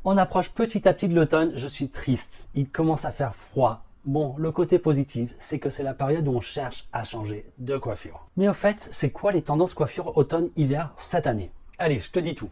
On approche petit à petit de l'automne, je suis triste, il commence à faire froid. Bon, le côté positif, c'est que c'est la période où on cherche à changer de coiffure. Mais au fait, c'est quoi les tendances coiffure automne-hiver cette année? Allez, je te dis tout.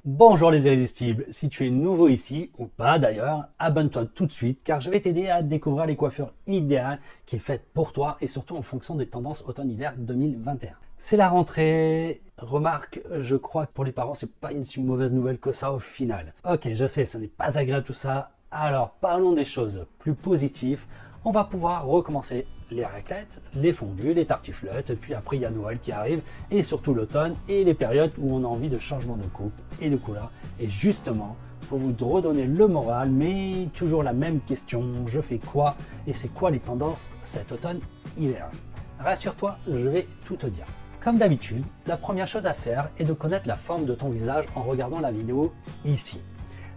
Bonjour les irrésistibles, si tu es nouveau ici, ou pas d'ailleurs, abonne-toi tout de suite car je vais t'aider à découvrir les coiffures idéales qui est faite pour toi et surtout en fonction des tendances automne-hiver 2021. C'est la rentrée, remarque, je crois que pour les parents c'est pas une si mauvaise nouvelle que ça au final. Ok, je sais, ce n'est pas agréable tout ça, alors parlons des choses plus positives. On va pouvoir recommencer les raclettes, les fondus, les tartiflettes, puis après il y a Noël qui arrive, et surtout l'automne, et les périodes où on a envie de changement de coupe et de couleur. Et justement, pour vous redonner le moral, mais toujours la même question, je fais quoi et c'est quoi les tendances cet automne-hiver? Rassure-toi, je vais tout te dire. Comme d'habitude, la première chose à faire est de connaître la forme de ton visage en regardant la vidéo ici.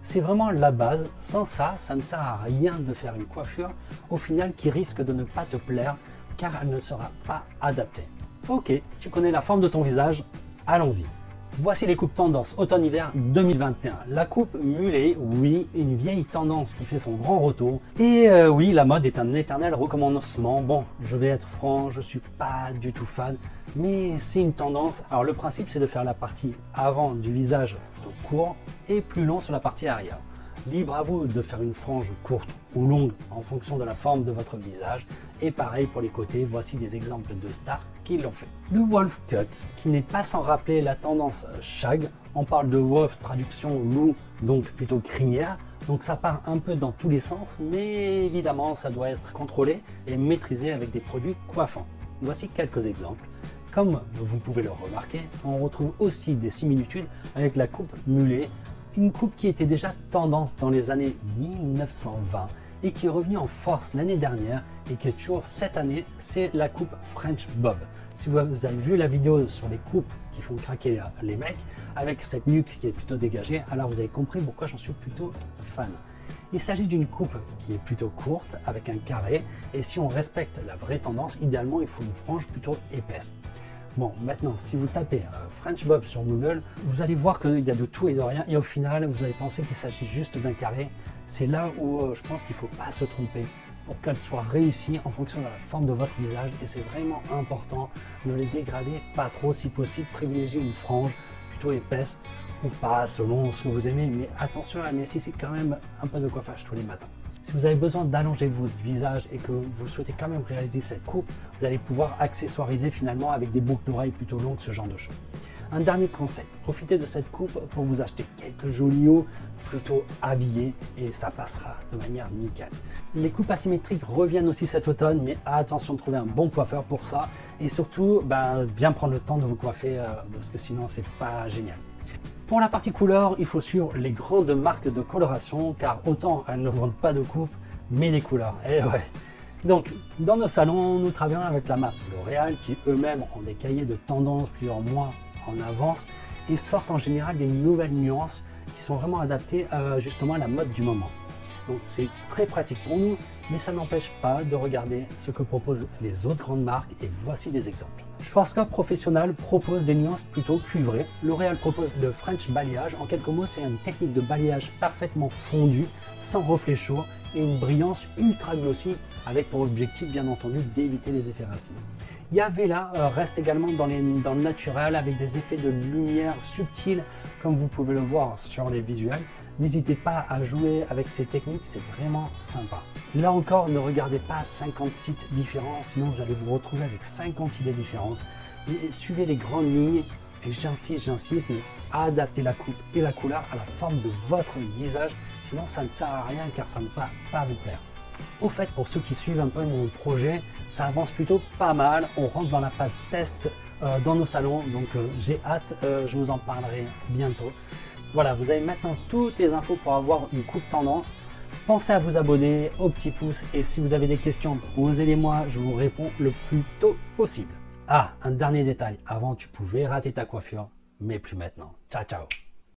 C'est vraiment la base, sans ça, ça ne sert à rien de faire une coiffure au final qui risque de ne pas te plaire car elle ne sera pas adaptée. Ok, tu connais la forme de ton visage, allons-y. Voici les coupes tendance automne-hiver 2021. La coupe mulet, oui, une vieille tendance qui fait son grand retour. Et oui, la mode est un éternel recommencement. Bon, je vais être franc, je suis pas du tout fan, mais c'est une tendance. Alors le principe c'est de faire la partie avant du visage court et plus long sur la partie arrière. Libre à vous de faire une frange courte ou longue en fonction de la forme de votre visage. Et pareil pour les côtés, voici des exemples de stars qui l'ont fait. Le wolf cut, qui n'est pas sans rappeler la tendance shag. On parle de wolf, traduction loup, donc plutôt crinière. Donc ça part un peu dans tous les sens, mais évidemment ça doit être contrôlé et maîtrisé avec des produits coiffants. Voici quelques exemples. Comme vous pouvez le remarquer, on retrouve aussi des similitudes avec la coupe mulet, une coupe qui était déjà tendance dans les années 1920 et qui est revenue en force l'année dernière et qui est toujours cette année, c'est la coupe French Bob. Si vous avez vu la vidéo sur les coupes qui font craquer les mecs, avec cette nuque qui est plutôt dégagée, alors vous avez compris pourquoi j'en suis plutôt fan. Il s'agit d'une coupe qui est plutôt courte avec un carré et si on respecte la vraie tendance, idéalement il faut une frange plutôt épaisse. Bon, maintenant, si vous tapez French Bob sur Google, vous allez voir qu'il y a de tout et de rien. Et au final, vous allez penser qu'il s'agit juste d'un carré. C'est là où je pense qu'il ne faut pas se tromper pour qu'elle soit réussie en fonction de la forme de votre visage. Et c'est vraiment important, ne les dégradez pas trop si possible. Privilégiez une frange plutôt épaisse ou pas, selon ce que vous aimez. Mais attention, elle nécessite quand même un peu de coiffage tous les matins. Si vous avez besoin d'allonger votre visage et que vous souhaitez quand même réaliser cette coupe, vous allez pouvoir accessoiriser finalement avec des boucles d'oreilles plutôt longues, ce genre de choses. Un dernier conseil, profitez de cette coupe pour vous acheter quelques jolis hauts plutôt habillés et ça passera de manière nickel. Les coupes asymétriques reviennent aussi cet automne, mais attention de trouver un bon coiffeur pour ça et surtout bien prendre le temps de vous coiffer parce que sinon c'est pas génial. Pour la partie couleur, il faut suivre les grandes marques de coloration car autant elles ne vendent pas de coupe, mais des couleurs. Et ouais. Donc, dans nos salons, nous travaillons avec la marque L'Oréal qui eux-mêmes ont des cahiers de tendance plusieurs mois en avance et sortent en général des nouvelles nuances qui sont vraiment adaptées justement à la mode du moment. Donc c'est très pratique pour nous, mais ça n'empêche pas de regarder ce que proposent les autres grandes marques et voici des exemples. Schwarzkopf Professional propose des nuances plutôt cuivrées. L'Oréal propose le French balayage. En quelques mots, c'est une technique de balayage parfainement fondu, sans reflet chaud et une brillance ultra glossy avec pour objectif bien entendu d'éviter les effets racines. Yavela reste également dans le naturel avec des effets de lumière subtils comme vous pouvez le voir sur les visuels. N'hésitez pas à jouer avec ces techniques, c'est vraiment sympa. Là encore, ne regardez pas 50 sites différents, sinon vous allez vous retrouver avec 50 idées différentes. Et suivez les grandes lignes, et j'insiste, mais adaptez la coupe et la couleur à la forme de votre visage, sinon ça ne sert à rien car ça ne va pas vous plaire. Au fait, pour ceux qui suivent un peu mon projet, ça avance plutôt pas mal. On rentre dans la phase test dans nos salons, donc j'ai hâte, je vous en parlerai bientôt. Voilà, vous avez maintenant toutes les infos pour avoir une coupe tendance. Pensez à vous abonner, au petit pouce et si vous avez des questions, posez-les-moi, je vous réponds le plus tôt possible. Ah, un dernier détail, avant tu pouvais rater ta coiffure, mais plus maintenant. Ciao, ciao.